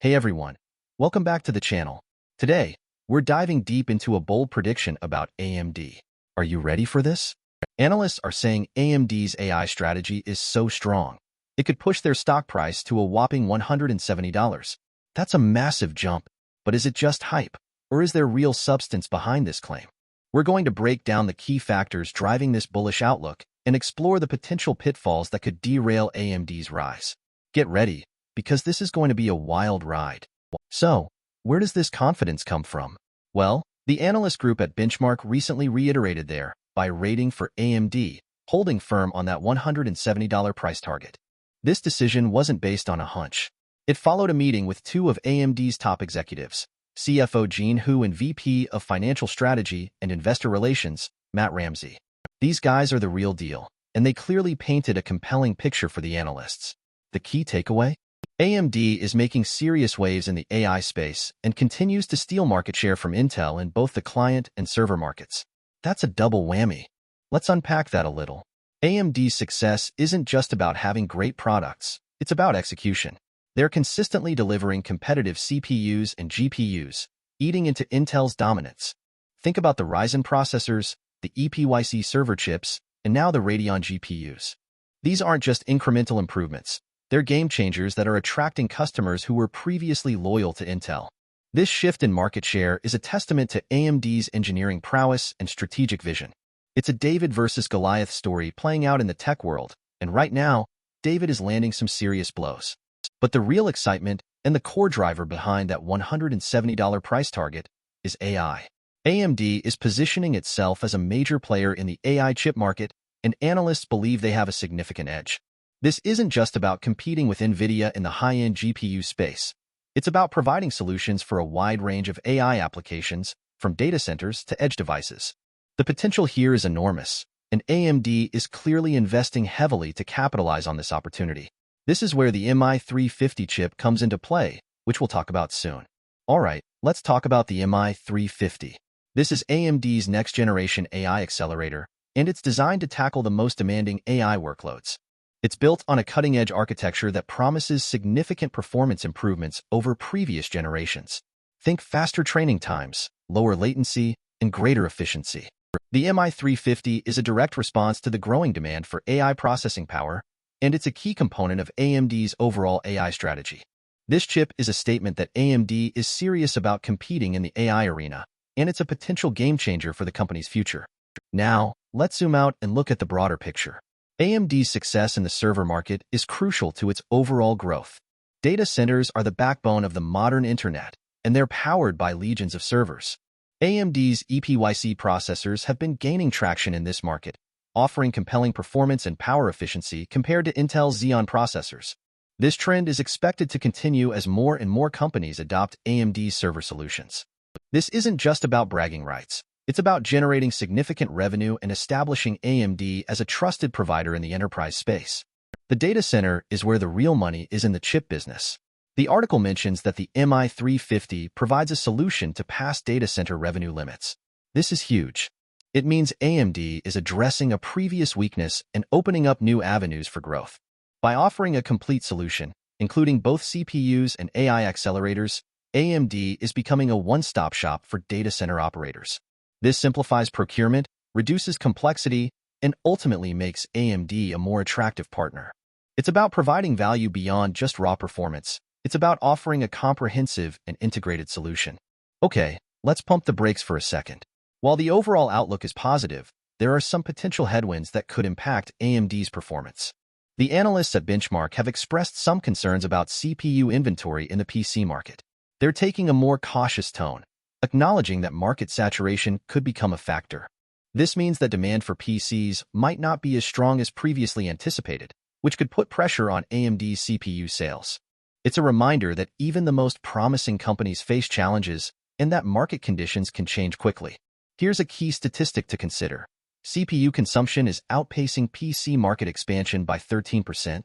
Hey everyone, welcome back to the channel. Today, we're diving deep into a bold prediction about AMD. Are you ready for this? Analysts are saying AMD's AI strategy is so strong, it could push their stock price to a whopping $170. That's a massive jump, but is it just hype, or is there real substance behind this claim? We're going to break down the key factors driving this bullish outlook and explore the potential pitfalls that could derail AMD's rise. Get ready, because this is going to be a wild ride. So, where does this confidence come from? Well, the analyst group at Benchmark recently reiterated their buy rating for AMD, holding firm on that $170 price target. This decision wasn't based on a hunch. It followed a meeting with two of AMD's top executives, CFO Jean Hu and VP of Financial Strategy and Investor Relations, Matt Ramsey. These guys are the real deal, and they clearly painted a compelling picture for the analysts. The key takeaway? AMD is making serious waves in the AI space and continues to steal market share from Intel in both the client and server markets. That's a double whammy. Let's unpack that a little. AMD's success isn't just about having great products, it's about execution. They're consistently delivering competitive CPUs and GPUs, eating into Intel's dominance. Think about the Ryzen processors, the EPYC server chips, and now the Radeon GPUs. These aren't just incremental improvements. They're game changers that are attracting customers who were previously loyal to Intel. This shift in market share is a testament to AMD's engineering prowess and strategic vision. It's a David versus Goliath story playing out in the tech world, and right now, David is landing some serious blows. But the real excitement and the core driver behind that $170 price target is AI. AMD is positioning itself as a major player in the AI chip market, and analysts believe they have a significant edge. This isn't just about competing with NVIDIA in the high-end GPU space. It's about providing solutions for a wide range of AI applications, from data centers to edge devices. The potential here is enormous, and AMD is clearly investing heavily to capitalize on this opportunity. This is where the MI350 chip comes into play, which we'll talk about soon. Alright, let's talk about the MI350. This is AMD's next-generation AI accelerator, and it's designed to tackle the most demanding AI workloads. It's built on a cutting-edge architecture that promises significant performance improvements over previous generations. Think faster training times, lower latency, and greater efficiency. The MI350 is a direct response to the growing demand for AI processing power, and it's a key component of AMD's overall AI strategy. This chip is a statement that AMD is serious about competing in the AI arena, and it's a potential game-changer for the company's future. Now, let's zoom out and look at the broader picture. AMD's success in the server market is crucial to its overall growth. Data centers are the backbone of the modern internet, and they're powered by legions of servers. AMD's EPYC processors have been gaining traction in this market, offering compelling performance and power efficiency compared to Intel's Xeon processors. This trend is expected to continue as more and more companies adopt AMD's server solutions. This isn't just about bragging rights. It's about generating significant revenue and establishing AMD as a trusted provider in the enterprise space. The data center is where the real money is in the chip business. The article mentions that the MI350 provides a solution to past data center revenue limits. This is huge. It means AMD is addressing a previous weakness and opening up new avenues for growth. By offering a complete solution, including both CPUs and AI accelerators, AMD is becoming a one-stop shop for data center operators. This simplifies procurement, reduces complexity, and ultimately makes AMD a more attractive partner. It's about providing value beyond just raw performance. It's about offering a comprehensive and integrated solution. Okay, let's pump the brakes for a second. While the overall outlook is positive, there are some potential headwinds that could impact AMD's performance. The analysts at Benchmark have expressed some concerns about CPU inventory in the PC market. They're taking a more cautious tone, acknowledging that market saturation could become a factor. This means that demand for PCs might not be as strong as previously anticipated, which could put pressure on AMD's CPU sales. It's a reminder that even the most promising companies face challenges and that market conditions can change quickly. Here's a key statistic to consider. CPU consumption is outpacing PC market expansion by 13%.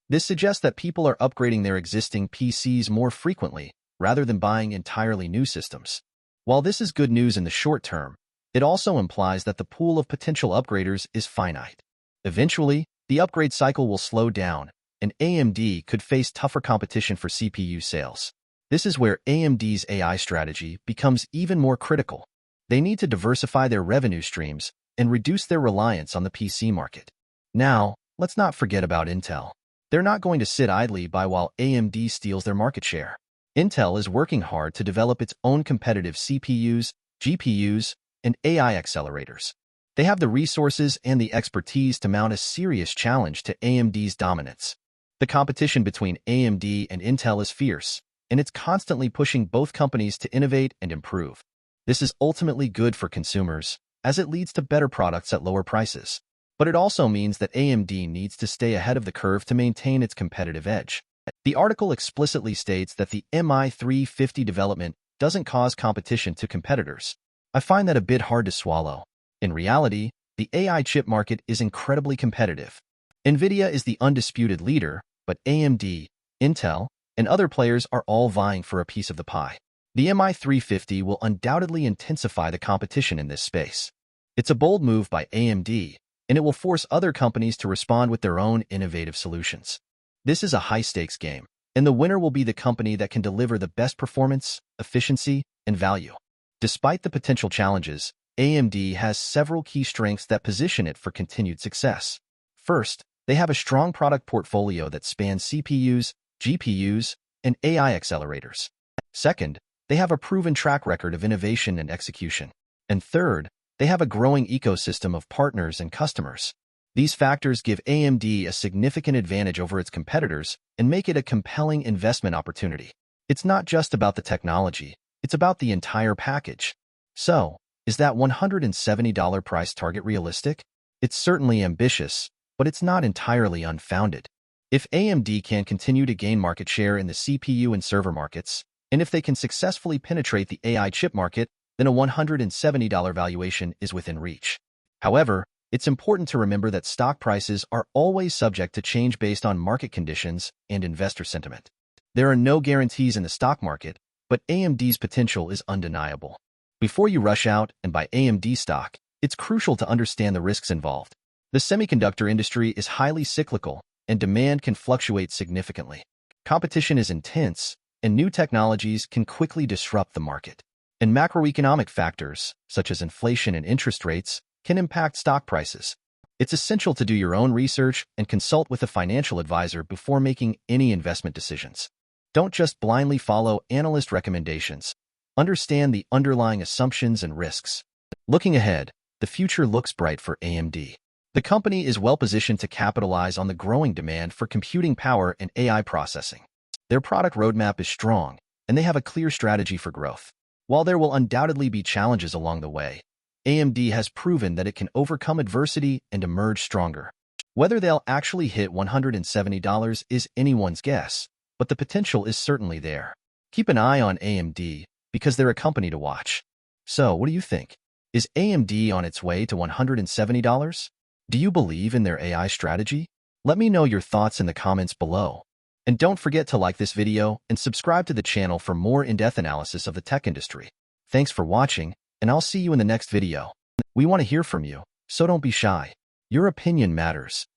This suggests that people are upgrading their existing PCs more frequently rather than buying entirely new systems. While this is good news in the short term, it also implies that the pool of potential upgraders is finite. Eventually, the upgrade cycle will slow down, and AMD could face tougher competition for CPU sales. This is where AMD's AI strategy becomes even more critical. They need to diversify their revenue streams and reduce their reliance on the PC market. Now, let's not forget about Intel. They're not going to sit idly by while AMD steals their market share. Intel is working hard to develop its own competitive CPUs, GPUs, and AI accelerators. They have the resources and the expertise to mount a serious challenge to AMD's dominance. The competition between AMD and Intel is fierce, and it's constantly pushing both companies to innovate and improve. This is ultimately good for consumers, as it leads to better products at lower prices. But it also means that AMD needs to stay ahead of the curve to maintain its competitive edge. The article explicitly states that the MI350 development doesn't cause competition to competitors. I find that a bit hard to swallow. In reality, the AI chip market is incredibly competitive. NVIDIA is the undisputed leader, but AMD, Intel, and other players are all vying for a piece of the pie. The MI350 will undoubtedly intensify the competition in this space. It's a bold move by AMD, and it will force other companies to respond with their own innovative solutions. This is a high-stakes game, and the winner will be the company that can deliver the best performance, efficiency, and value. Despite the potential challenges, AMD has several key strengths that position it for continued success. First, they have a strong product portfolio that spans CPUs, GPUs, and AI accelerators. Second, they have a proven track record of innovation and execution. And third, they have a growing ecosystem of partners and customers. These factors give AMD a significant advantage over its competitors and make it a compelling investment opportunity. It's not just about the technology, it's about the entire package. So, is that $170 price target realistic? It's certainly ambitious, but it's not entirely unfounded. If AMD can continue to gain market share in the CPU and server markets, and if they can successfully penetrate the AI chip market, then a $170 valuation is within reach. However, it's important to remember that stock prices are always subject to change based on market conditions and investor sentiment. There are no guarantees in the stock market, but AMD's potential is undeniable. Before you rush out and buy AMD stock, it's crucial to understand the risks involved. The semiconductor industry is highly cyclical, and demand can fluctuate significantly. Competition is intense, and new technologies can quickly disrupt the market. And macroeconomic factors, such as inflation and interest rates, can impact stock prices. It's essential to do your own research and consult with a financial advisor before making any investment decisions. Don't just blindly follow analyst recommendations. Understand the underlying assumptions and risks. Looking ahead, the future looks bright for AMD. The company is well-positioned to capitalize on the growing demand for computing power and AI processing. Their product roadmap is strong, and they have a clear strategy for growth. While there will undoubtedly be challenges along the way, AMD has proven that it can overcome adversity and emerge stronger. Whether they'll actually hit $170 is anyone's guess, but the potential is certainly there. Keep an eye on AMD because they're a company to watch. So, what do you think? Is AMD on its way to $170? Do you believe in their AI strategy? Let me know your thoughts in the comments below. And don't forget to like this video and subscribe to the channel for more in-depth analysis of the tech industry. Thanks for watching, and I'll see you in the next video. We want to hear from you, so don't be shy. Your opinion matters.